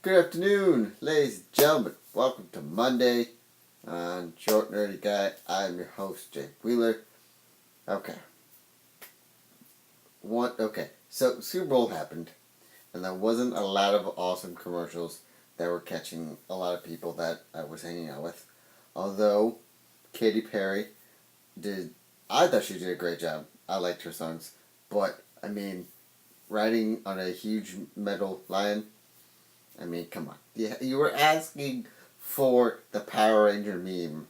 Good afternoon, ladies and gentlemen. Welcome to Monday on Short Nerdy Guy. I'm your host, Jake Wheeler. Okay. So Super Bowl happened, and there wasn't a lot of awesome commercials that were catching a lot of people that I was hanging out with. Although Katy Perry I thought she did a great job. I liked her songs, but riding on a huge metal lion. Come on. You were asking for the Power Ranger meme,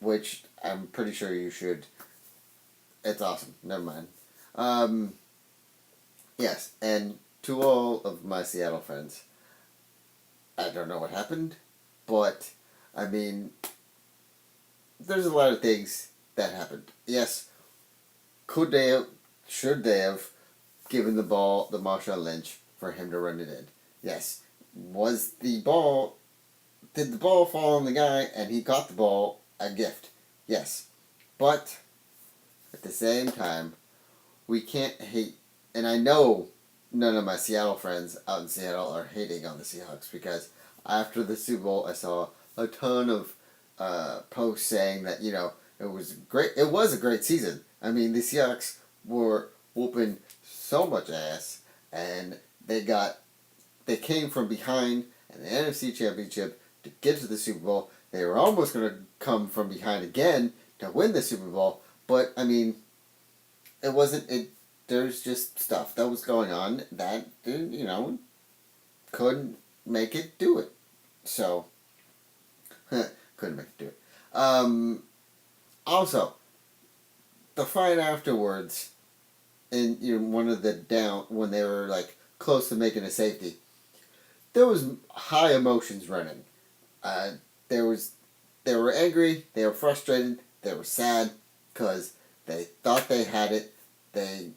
which I'm pretty sure you should. It's awesome. Never mind. Yes, and to all of my Seattle friends, I don't know what happened, but, there's a lot of things that happened. Yes, should they have given the ball to Marshawn Lynch for him to run it in? Yes. Did the ball fall on the guy and he caught the ball a gift? Yes. But, at the same time, we can't hate, and I know none of my Seattle friends out in Seattle are hating on the Seahawks because after the Super Bowl I saw a ton of posts saying that, it was great. It was a great season. The Seahawks were whooping so much ass, and they came from behind in the NFC Championship to get to the Super Bowl. They were almost going to come from behind again to win the Super Bowl, but it wasn't. There's just stuff that was going on that couldn't make it do it. So couldn't make it do it. Also, the fight afterwards, in one of the down when they were close to making a safety, there was high emotions running. They were angry, they were frustrated, they were sad because they thought they had it. Then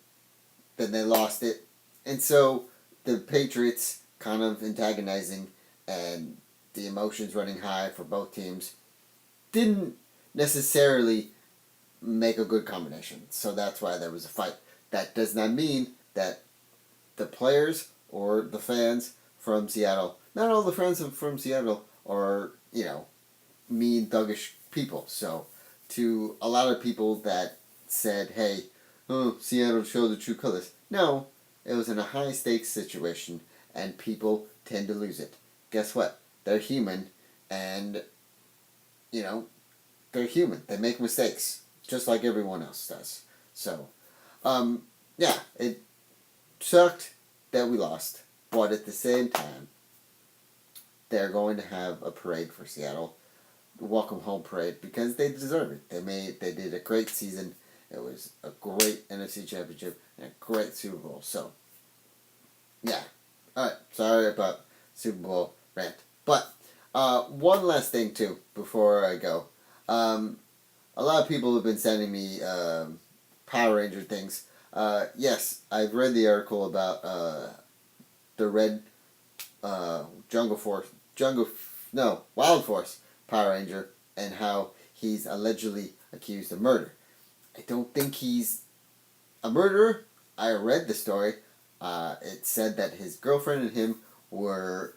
they lost it, and so the Patriots kind of antagonizing and the emotions running high for both teams didn't necessarily make a good combination. So that's why there was a fight. That does not mean that the players or the fans from Seattle, not all the fans from Seattle are, mean, thuggish people. So to a lot of people that said, hey, Seattle showed the true colors. No, it was in a high stakes situation, and people tend to lose it. Guess what? They're human, and, they're human. They make mistakes, just like everyone else does. So, it sucked that we lost, but at the same time, they're going to have a parade for Seattle, welcome home parade, because they deserve it. They did a great season. It was a great NFC Championship and a great Super Bowl. So, yeah. Alright, sorry about Super Bowl rant. But, one last thing, too, before I go. A lot of people have been sending me Power Ranger things. Yes, I've read the article about the red Wild Force Power Ranger and how he's allegedly accused of murder. I don't think he's a murderer. I read the story. It said that his girlfriend and him were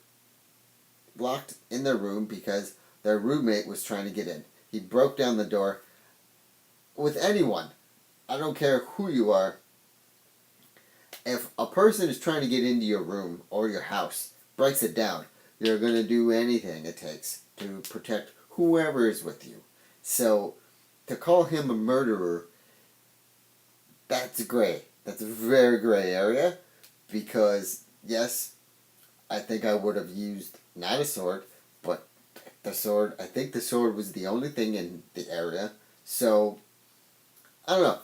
locked in their room because their roommate was trying to get in. He broke down the door. With anyone, I don't care who you are, if a person is trying to get into your room or your house, breaks it down, you're going to do anything it takes to protect whoever is with you. So, to call him a murderer, that's gray. That's a very gray area, because, yes, I think I would have used not a sword, but the sword. I think the sword was the only thing in the area. So, I don't know.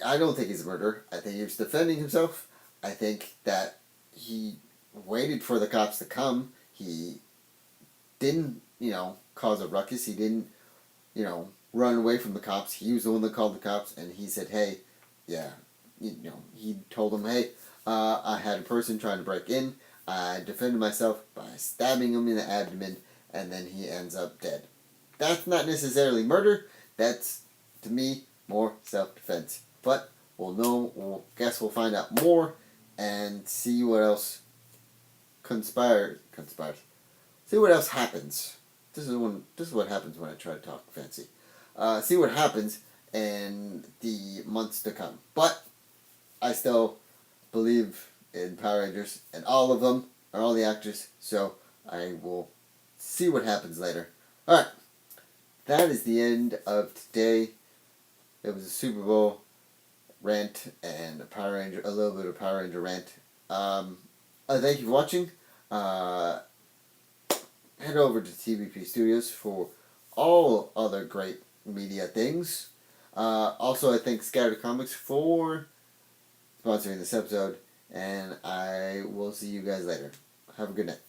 I don't think he's a murderer. I think he was defending himself. I think that he waited for the cops to come. He didn't, cause a ruckus. He didn't, run away from the cops. He was the one that called the cops, and he said, hey, yeah, he told them, hey, I had a person trying to break in. I defended myself by stabbing him in the abdomen, and then he ends up dead. That's not necessarily murder. That's, to me, more self-defense. But we'll find out more and see what else conspires. See what else happens. This is what happens when I try to talk fancy. See what happens in the months to come. But I still believe in Power Rangers, and all of them are all the actors. So I will see what happens later. All right, that is the end of today. It was a Super Bowl rant and a little bit of Power Ranger rant. Thank you for watching. Head over to TVP Studios for all other great media things. Also, I thank Scattered Comics for sponsoring this episode, and I will see you guys later. Have a good night.